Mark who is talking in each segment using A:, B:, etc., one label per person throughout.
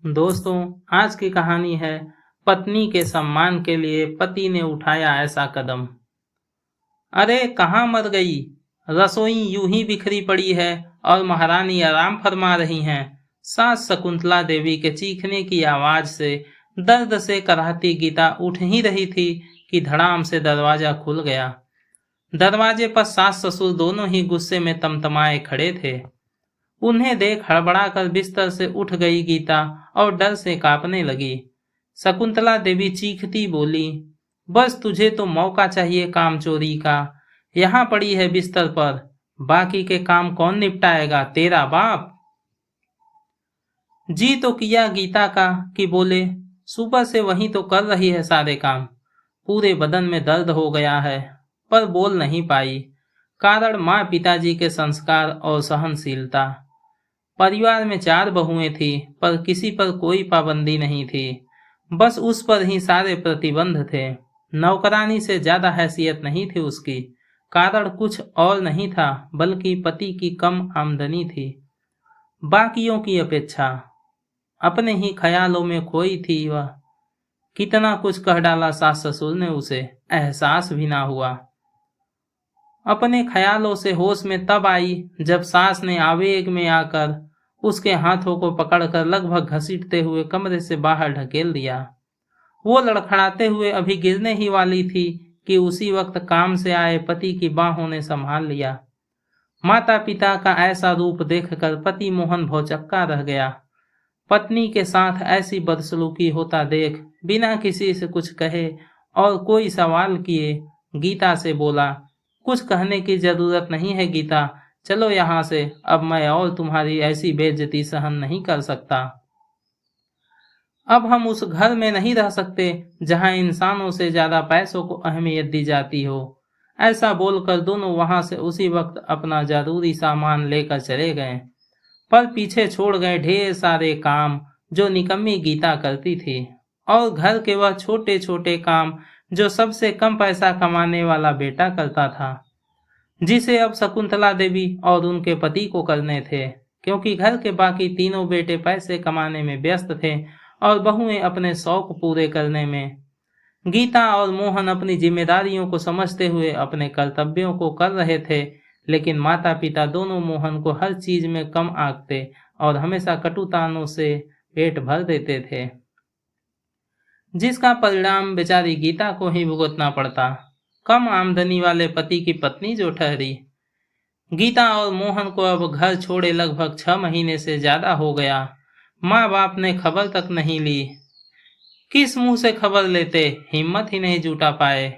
A: दोस्तों, आज की कहानी है पत्नी के सम्मान के लिए पति ने उठाया ऐसा कदम। अरे कहाँ मर गई? रसोई यूं ही बिखरी पड़ी है और महारानी आराम फरमा रही हैं। सास शकुंतला देवी के चीखने की आवाज से दर्द से कराहती गीता उठ ही रही थी कि धड़ाम से दरवाजा खुल गया। दरवाजे पर सास ससुर दोनों ही गुस्से में तमतमाए खड़े थे। उन्हें देख हड़बड़ाकर बिस्तर से उठ गई गीता और डर से कांपने लगी। शकुंतला देवी चीखती बोली, बस तुझे तो मौका चाहिए काम चोरी का। यहाँ पड़ी है बिस्तर पर, बाकी के काम कौन निपटाएगा, तेरा बाप? जी तो किया गीता का कि बोले, सुबह से वही तो कर रही है सारे काम। पूरे बदन में दर्द हो गया है, पर बोल नहीं पाई। कारण माँ पिताजी के संस्कार और सहनशीलता। परिवार में 4 बहुएं थी, पर किसी पर कोई पाबंदी नहीं थी। बस उस पर ही सारे प्रतिबंध थे। नौकरानी से ज्यादा हैसियत नहीं थी उसकी। कारण कुछ और नहीं था, बल्कि पति की कम आमदनी थी। बाकियों की अपेक्षा अपने ही ख्यालों में खोई थी वह। कितना कुछ कह डाला सास ससुर ने उसे, एहसास भी ना हुआ। अपने ख्यालों से होश में तब आई जब सास ने आवेग में आकर उसके हाथों को पकड़कर लगभग घसीटते हुए कमरे से बाहर ढकेल दिया। वो लड़खड़ाते हुए अभी गिरने ही वाली थी कि उसी वक्त काम से आए पति की बाहों ने संभाल लिया। माता पिता का ऐसा रूप देखकर पति मोहन भौचक्का रह गया। पत्नी के साथ ऐसी बदसलूकी होता देख बिना किसी से कुछ कहे और कोई सवाल किए गीता से बोला, कुछ कहने की जरूरत नहीं है गीता, चलो यहाँ से, अब मैं और तुम्हारी ऐसी बेइज्जती सहन नहीं कर सकता। अब हम उस घर में नहीं रह सकते जहाँ इंसानों से ज्यादा पैसों को अहमियत दी जाती हो। ऐसा बोलकर दोनों वहां से उसी वक्त अपना जरूरी सामान लेकर चले गए, पर पीछे छोड़ गए ढेर सारे काम जो निकम्मी गीता करती थी, और घर के वह छोटे छोटे काम जो सबसे कम पैसा कमाने वाला बेटा करता था, जिसे अब शकुंतला देवी और उनके पति को करने थे, क्योंकि घर के बाकी तीनों बेटे पैसे कमाने में व्यस्त थे और बहुएं अपने शौक पूरे करने में। गीता और मोहन अपनी जिम्मेदारियों को समझते हुए अपने कर्तव्यों को कर रहे थे, लेकिन माता पिता दोनों मोहन को हर चीज में कम आंकते और हमेशा कटुतानों से पेट भर देते थे, जिसका परिणाम बेचारी गीता को ही भुगतना पड़ता। कम आमदनी वाले पति की पत्नी जो ठहरी। गीता और मोहन को अब घर छोड़े लगभग 6 महीने से ज्यादा हो गया। माँ बाप ने खबर तक नहीं ली। किस मुंह से खबर लेते, हिम्मत ही नहीं जुटा पाए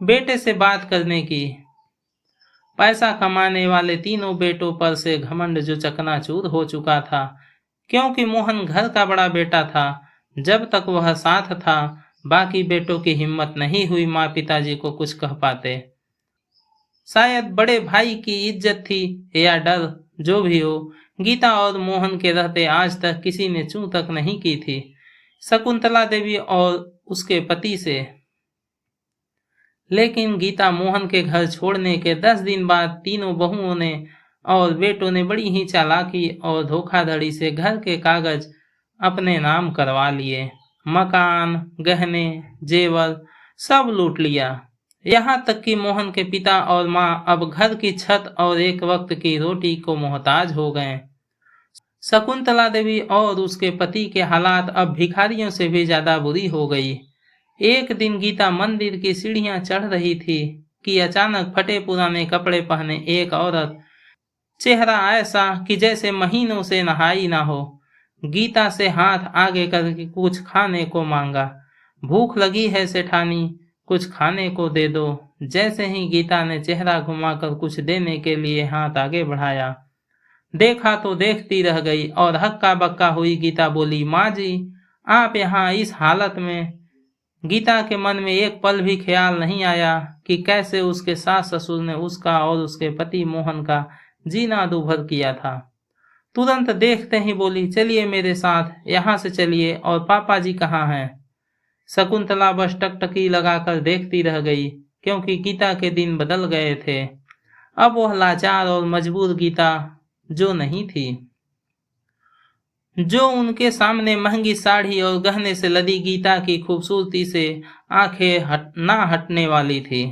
A: बेटे से बात करने की। पैसा कमाने वाले तीनों बेटों पर से घमंड जो चकनाचूर हो चुका था, क्योंकि मोहन घर का बड़ा बेटा था। जब तक वह साथ था, बाकी बेटों की हिम्मत नहीं हुई माँ पिताजी को कुछ कह पाते। शायद बड़े भाई की इज्जत थी या डर, जो भी हो, गीता और मोहन के रहते आज तक किसी ने चूं तक नहीं की थी शकुंतला देवी और उसके पति से। लेकिन गीता मोहन के घर छोड़ने के 10 दिन बाद तीनों बहुओं ने और बेटों ने बड़ी ही चालाकी और धोखाधड़ी से घर के कागज अपने नाम करवा लिए। मकान, गहने, जेवर सब लूट लिया। यहाँ तक कि मोहन के पिता और माँ अब घर की छत और एक वक्त की रोटी को मोहताज हो गए। शकुंतला देवी और उसके पति के हालात अब भिखारियों से भी ज्यादा बुरी हो गई। एक दिन गीता मंदिर की सीढ़ियां चढ़ रही थी कि अचानक फटे पुराने कपड़े पहने एक औरत, चेहरा ऐसा कि जैसे महीनों से नहाई ना हो, गीता से हाथ आगे करके कुछ खाने को मांगा। भूख लगी है सेठानी, कुछ खाने को दे दो। जैसे ही गीता ने चेहरा घुमाकर कुछ देने के लिए हाथ आगे बढ़ाया, देखा तो देखती रह गई और हक्का बक्का हुई। गीता बोली, माँ जी, आप यहाँ इस हालत में? गीता के मन में एक पल भी ख्याल नहीं आया कि कैसे उसके सास ससुर ने उसका और उसके पति मोहन का जीना दूभर किया था। तुरंत देखते ही बोली, चलिए मेरे साथ, यहाँ से चलिए, और पापा जी कहाँ हैं? शकुंतला बस टकटकी लगाकर देखती रह गई, क्योंकि गीता के दिन बदल गए थे। अब वह लाचार और मजबूर गीता जो नहीं थी। जो उनके सामने महंगी साड़ी और गहने से लदी गीता की खूबसूरती से आंखें ना हटने वाली थी,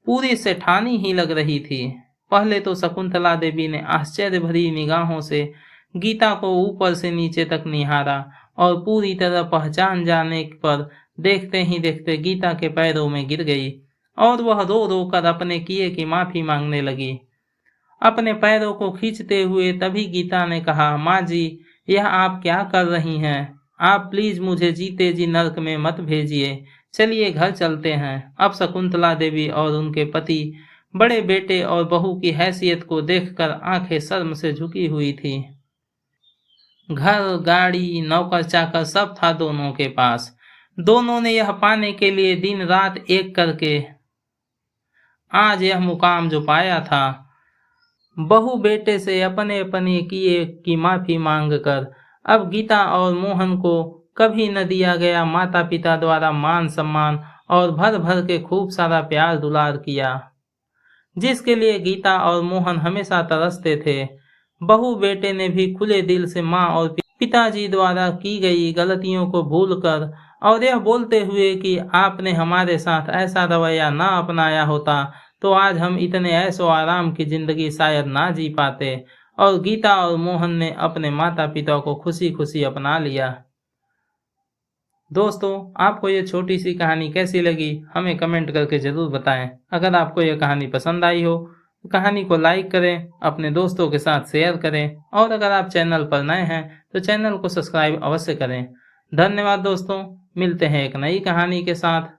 A: पूरी सेठानी ही लग रही थी। पहले तो शकुंतला देवी ने आश्चर्य भरी निगाहों से गीता को ऊपर से नीचे तक निहारा और पूरी तरह पहचान जाने पर देखते ही देखते गीता के पैरों में गिर गई और वह रो रो कर अपने किए की माफी मांगने लगी। अपने पैरों को खींचते हुए तभी गीता ने कहा, माँ जी, यह आप क्या कर रही हैं? आप प्लीज मुझे जीते जी नर्क में मत भेजिए। चलिए घर चलते हैं। अब शकुंतला देवी और उनके पति बड़े बेटे और बहू की हैसियत को देखकर आंखें शर्म से झुकी हुई थी। घर, गाड़ी, नौकर चाकर सब था दोनों के पास। दोनों ने यह पाने के लिए दिन रात एक करके आज यह मुकाम जो पाया था। बहू बेटे से अपने अपने किए की माफी मांगकर अब गीता और मोहन को कभी न दिया गया माता पिता द्वारा मान सम्मान और भर भर के खूब सारा प्यार दुलार किया, जिसके लिए गीता और मोहन हमेशा तरसते थे। बहू बेटे ने भी खुले दिल से माँ और पिताजी द्वारा की गई गलतियों को भूलकर और यह बोलते हुए कि आपने हमारे साथ ऐसा रवैया ना अपनाया होता तो आज हम इतने ऐशो आराम की जिंदगी शायद ना जी पाते, और गीता और मोहन ने अपने माता पिता को खुशी खुशी अपना लिया। दोस्तों, आपको ये छोटी सी कहानी कैसी लगी हमें कमेंट करके जरूर बताएं। अगर आपको यह कहानी पसंद आई हो तो कहानी को लाइक करें, अपने दोस्तों के साथ शेयर करें और अगर आप चैनल पर नए हैं तो चैनल को सब्सक्राइब अवश्य करें। धन्यवाद दोस्तों, मिलते हैं एक नई कहानी के साथ।